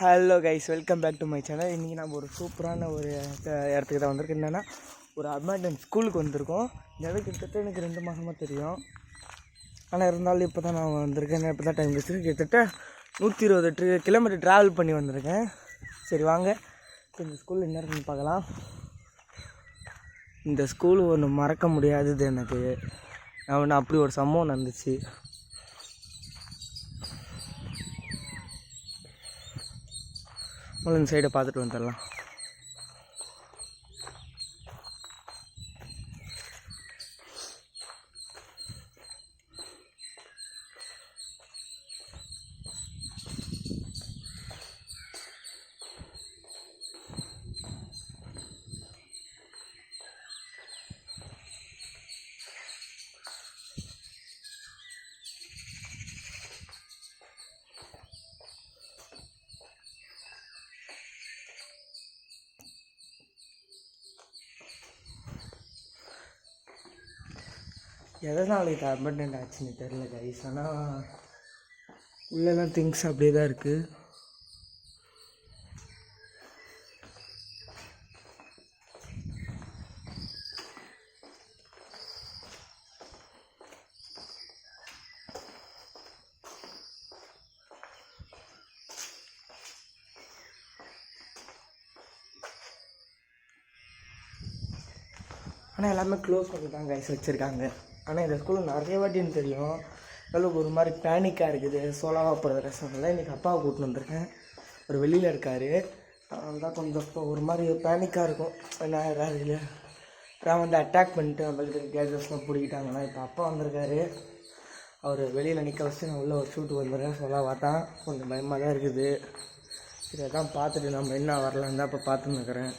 Hello guys, welcome back to my channel. இன்றைக்கி நம்ம ஒரு சூப்பரான ஒரு இடத்துக்கு தான் வந்திருக்கு. என்னென்னா, ஒரு அட்மாண்டன் ஸ்கூலுக்கு வந்திருக்கோம். இந்த இடம் கிட்டத்தட்ட எனக்கு 2 மாதமாக தெரியும். ஆனால் இருந்தாலும் இப்போ தான் நான் வந்திருக்கேன். இப்போ தான் டைம் வச்சுருக்கு. கிட்டத்தட்ட 120 கிலோமீட்டர் ட்ராவல் பண்ணி வந்திருக்கேன். சரி வாங்க, இப்போ இந்த ஸ்கூல் என்ன இருக்குன்னு பார்க்கலாம். இந்த ஸ்கூல் ஒன்று மறக்க முடியாதது எனக்கு. நான் அப்படி ஒரு சம்பவம் நடந்துச்சு. இந்த சைடை பார்த்துட்டு வந்துடலாம். எதனால் இது அபண்டன்ட் ஆச்சுன்னு தெரில கைஸ். ஆனால் உள்ளெல்லாம் திங்ஸ் அப்படியே தான் இருக்குது. ஆனால் எல்லாமே க்ளோஸ் பண்ணி தான் கைஸ் வச்சுருக்காங்க. ஆனால் இந்த ஸ்கூலில் நிறைய வாட்டின்னு தெரியும். அளவுக்கு ஒரு மாதிரி பேனிக்காக இருக்குது. சோலாவாக போகிற ரசம்லாம் இன்றைக்கி அப்பாவை கூட்டின்னு வந்திருக்கேன். ஒரு வெளியில் இருக்கார். அதனால் கொஞ்சம் இப்போ ஒரு மாதிரி பேனிக்காக இருக்கும். என்ன இல்லை, நான் வந்து அட்டாக் பண்ணிட்டு நம்மளுக்கு கேஜஸ்லாம் பிடிக்கிட்டாங்கன்னா இப்போ அப்பா வந்திருக்காரு. அவர் வெளியில் நிற்க வச்சு நான் உள்ளே ஒரு ஷூட்டு வந்துடுறேன். சோலாவாக தான் கொஞ்சம் பயமாக தான் இருக்குது. சரி, அதான் பார்த்துட்டு நம்ம என்ன வரலான்னு தான் இப்போ பார்த்துன்னு இருக்கிறேன்.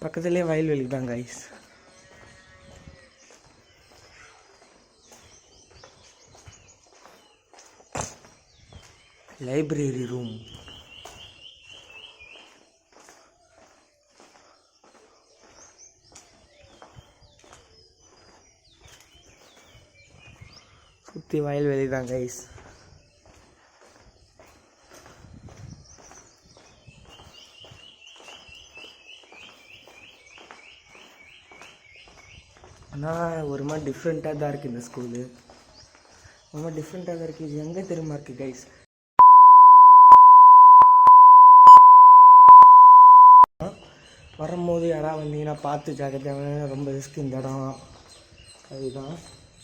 பக்கத்துலேயே வயல்வெளி தான் கைஸ். Library room. சுற்றி வயல்வெளி தான் கைஸ். ஆனால் ஒரு மாதிரி டிஃப்ரெண்ட்டாக தான் இருக்குது இந்த ஸ்கூலு. ரொம்ப டிஃப்ரெண்ட்டாக தான் இருக்குது. இது எங்கே தெரியுமா இருக்குது கைஸ்? வரும்போது யாராவது வந்தீங்கன்னா பார்த்து ஜாக்கிரதையாக, ரொம்ப ரிஸ்க் இந்த இடம். அதுதான்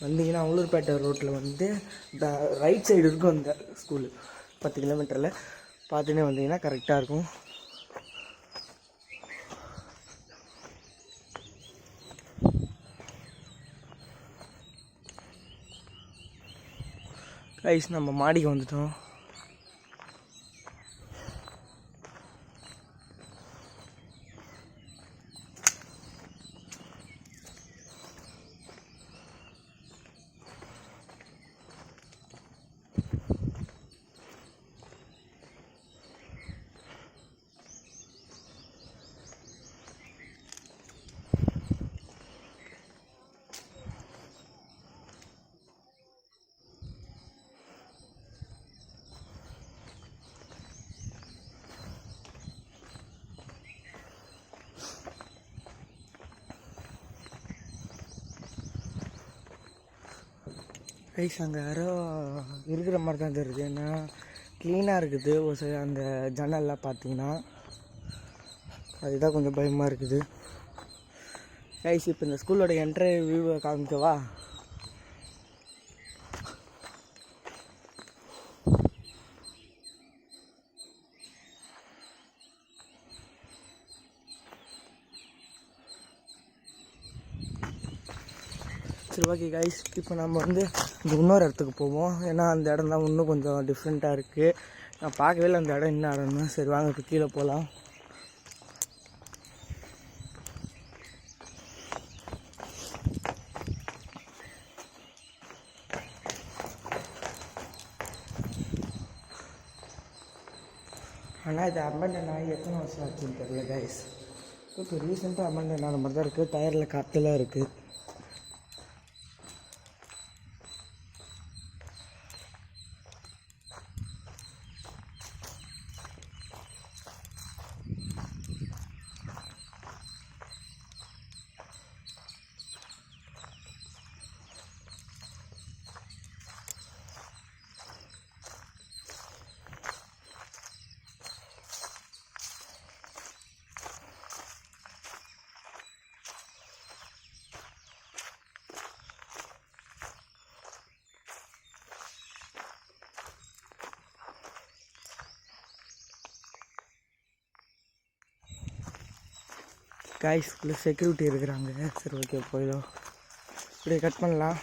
வந்தீங்கன்னா உளுர்பேட்டை ரோட்டில் வந்து இந்த ரைட் சைடு இருக்கும் இந்த ஸ்கூலு. 10 கிலோமீட்டரில் பார்த்துன்னே வந்தீங்கன்னா கரெக்டாக இருக்கும். கைஸ், நம்ம மாடிக்கு வந்துட்டோம். கைஸ், அங்கே யாரோ இருக்கிற மாதிரி தான் தெரியுது. ஏன்னா க்ளீனாக இருக்குது. ஒரு சில அந்த ஜன்னல்லாம் பார்த்தீங்கன்னா அதுதான் கொஞ்சம் பயமாக இருக்குது. கைஸ், இப்போ இந்த ஸ்கூலோட என்ட்ரி வியூவை காமிக்கவா? சரி, ஓகே கைஸ், இப்போ நம்ம வந்து இந்த இன்னொரு இடத்துக்கு போவோம். ஏன்னா அந்த இடம் தான் இன்னும் கொஞ்சம் டிஃப்ரெண்ட்டாக இருக்குது. நான் பார்க்கவே இல்லை அந்த இடம் என்ன இடம்னா. சரி வாங்க, இப்போ கீழே போகலாம். ஆனால் இது அபண்டன் ஆகி எத்தனை வருஷம் ஆச்சுன்னு தெரியல கைஸ். இப்போ ரீசெண்டாக அபண்டன் ஆன மாதிரி தான் இருக்குது. டயரில் காற்றுலாம் இருக்குது. காய்ஸ் ஃபுல்லாக செக்யூரிட்டி இருக்கிறாங்க. சரி ஓகே போயிடும். இப்படியே கட் பண்ணலாம்.